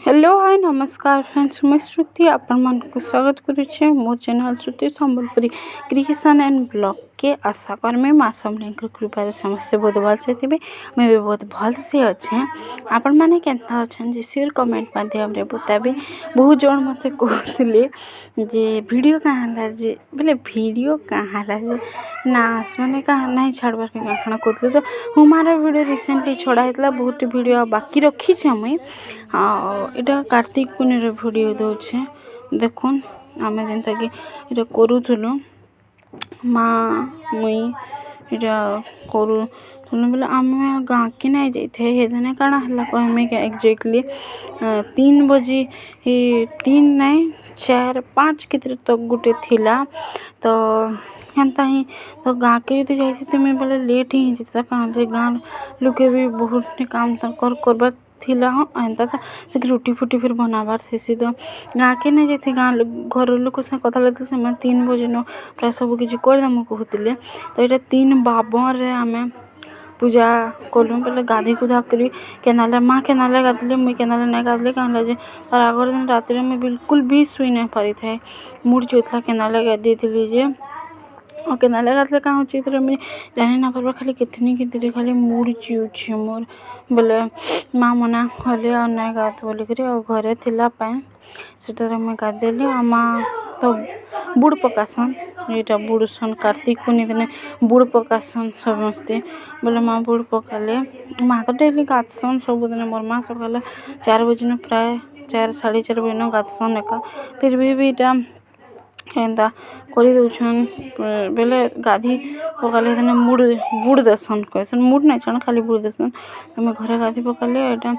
Hello hi नमस्कार friends, मुझे श्रुति आपण मन को स्वागत करुचे मो channel Shruti Sambalpuri creation and blog के। आशा करमी माँ समलें कृपार समस्ते बहुत भलसे थे। मुझे भी बहुत भलसे अच्छे। आपण मैंने केन्ता अच्छे सियोर कमेंट माध्यम बताबे। बहुत जन मत कहते जे वीडियो कहाँ जे बोले वीडियो कहाँ जे नाच मैंने कहाँ नहीं छाड़बार के कहाँ कहते तो हमारा वीडियो रिसेंटली छड़ा होता बहुत वीडियो बाकी रखी मुई इटा कार्तिक पूर्णिमार वीडियो दौचे देखुन आमे जेनता कि इटा करूथुलु माँ मुई इटा करूथुलु बोले आमे गाँ के नहीं जाइथे हेदने काଣା हल्ला कहमे के एग्जैक्टली 3 बजे 3 नहीं 4 5 के तक गुटे थिला तो हेन्ता ही तो गाँ के यदि जाइए तो मैं बोले लेट ही जीता कहाँ जे गाँ लोके भी बहुत काम करबार थिला एंता था से रुटी फुटी फिर बनाबार थी तो गाँ के नहीं जाते गाँ घर लोक से कथा लगता से 3 बजे न प्राय सब किसी करदेमु कहते तो ये 3:52 आम पूजा कलु बोले गाधी गुधा करी केनाले माँ केनाले गाधली मुई केनाले नहीं गाधली कहाँ जे तार आगर दिन रात में बिल्कुल भी शुई नहीं पारी थे मुड जोतला केनाले गाधी थी जे और केनाले गाधले कहाँ होची तो मुझे जानी ना पारबा खाली कितनी खाली मुड चिउची मोर बोले माँ मना कले और नहीं गाध बोलिक घरे थिला पाए सेटारे मुझे गाधेली माँ तो बुड़ पकासन यहाँ बुड़सन कार्तिक पूर्णिमा दिन बुड़ पकासन समस्ते बोले माँ बुड़ पकाले माँ तो डेली गाधसन सबुदिन मोर माँ सकाल 4 बजे न प्राय 4 साढ़े 4 बजे न गाधसन एका फिर भी इटा एंता कर दौन बेले गाधी पकाले मुड़ बुड़ देसन कहसन मुड़ नहीं छाण खाली बुड़ देसन आम घरे गाधी पकाले यहाँ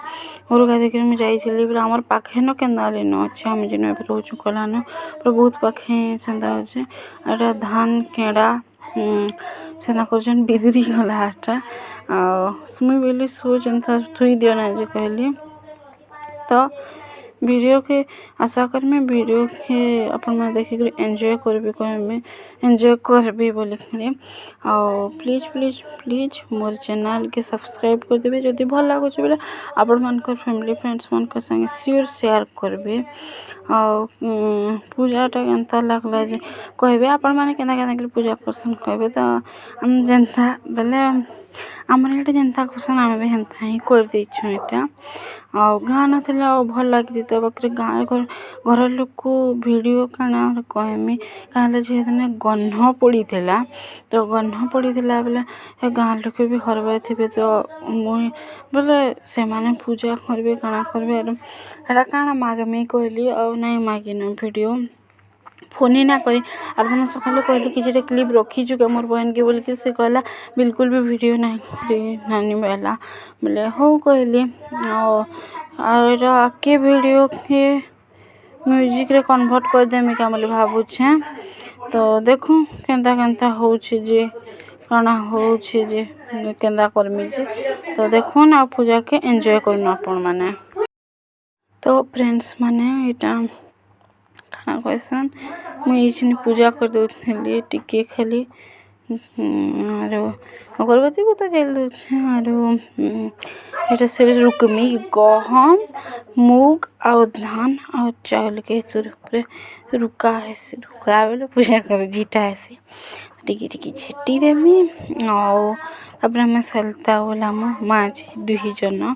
घर गाधिक मुझे बोले आमर पाखे न केन्दाली न अच्छे आम जेन रोचु कलान पूरा बहुत पाखे सेंता अच्छे यहाँ धान केड़ा सेंता कर बिदरी गलाटा मुई बोली सो जेनता थुई दियो ना जे कहली तो वीडियो के आशा कर मैं वीडियो के अपन मैं देखिक एंजॉय करबी कहमे एंजॉय करबी बोलिक और प्लीज मोर चैनल के सब्सक्राइब कर देबे जदि भल लागुचे बोले आपण मानकर फैमिली फ्रेंड्स मन के संगे श्योर शेयर करबे और पूजाटा केन्ता लागला जे कहबे आपण माने केना पूजा करसन कहबे तो हम जेनता बोले आमर ये जेनता करसन आम भी हेन्ता ही कर देछु यहाँ और गाँ ना भल लगी तो बाकी गाँ घर लोक को वीडियो काना कहमी कहाँ जेने गन्ह पड़ी तो गन्ह पड़ी बोले गाँ लोक भी हरबार थे तो मुई बोले से माने पूजा करबे काना करबे एटा काना मागमी कहली और नहीं मागिन वीडियो फोन ही ना करी आर दिन सकाल कहली कि क्लिप रखीचु क्या मोर बहन के बोल के से कहला बिल्कुल भी वीडियो नहीं करी नानी बेला बोले हो कहली और आके वीडियो के म्यूजिक रे कन्वर्ट कर देमी क्या बोले भावुछे तो देखू केन्ता होउछे जे काना होउछे जे केन्ता करमी जे तो देखुन आ पूजा के एंजॉय करन आपण माने तो फ्रेंड्स माने इटा खाना कहसन मुझे पूजा कर दूली टिके खाली और अगरबत्ती बता जल दूचे और ये से रुकमी गहम मूग और धान और चावल के तुरपे रुका है से रुका बोले पूजा कर झीटा है से टिके झीटी देमी और तब मैं सलता बोला माँ दुही जन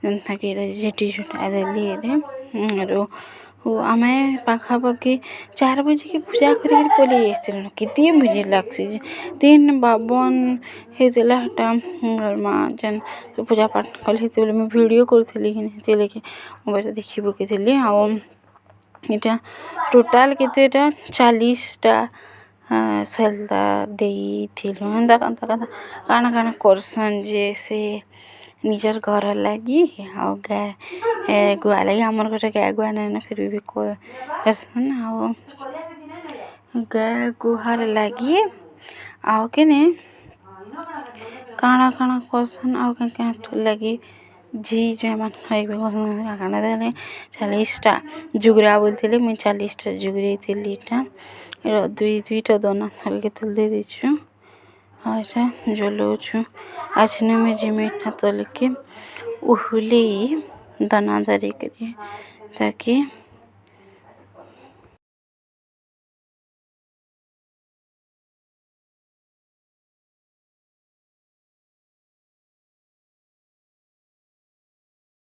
जेनता कि झीटी झुटा देली और आम पाखापाखि 4 बजे की पूजा कर पलि आसलु कितने बजे लगसी 3:52 होता घर माँ जेन पूजा पाठ कल बोले मैं वीडियो करी कि लेकिन मोबाइल देखी पकई और यहाँ टोटाल केतेटा 40टा सलता देइथिलु हेन्ता काना करसन जे से निजर घर लगी और गाय गुआ लगी आमर घर गाय गुआ नहीं फिर भी करसन और गाय गुहार लगी आउ के काना करसन आउ क्या लगी झी जो काना देले 40टा जुगरा बोलते मुझे 40टा जुगरे थी दुईटा दोना थल के तुल दे दीचु और जलाऊँ आज मैं जिमेट तल के उहली दानादारी करिए ताकि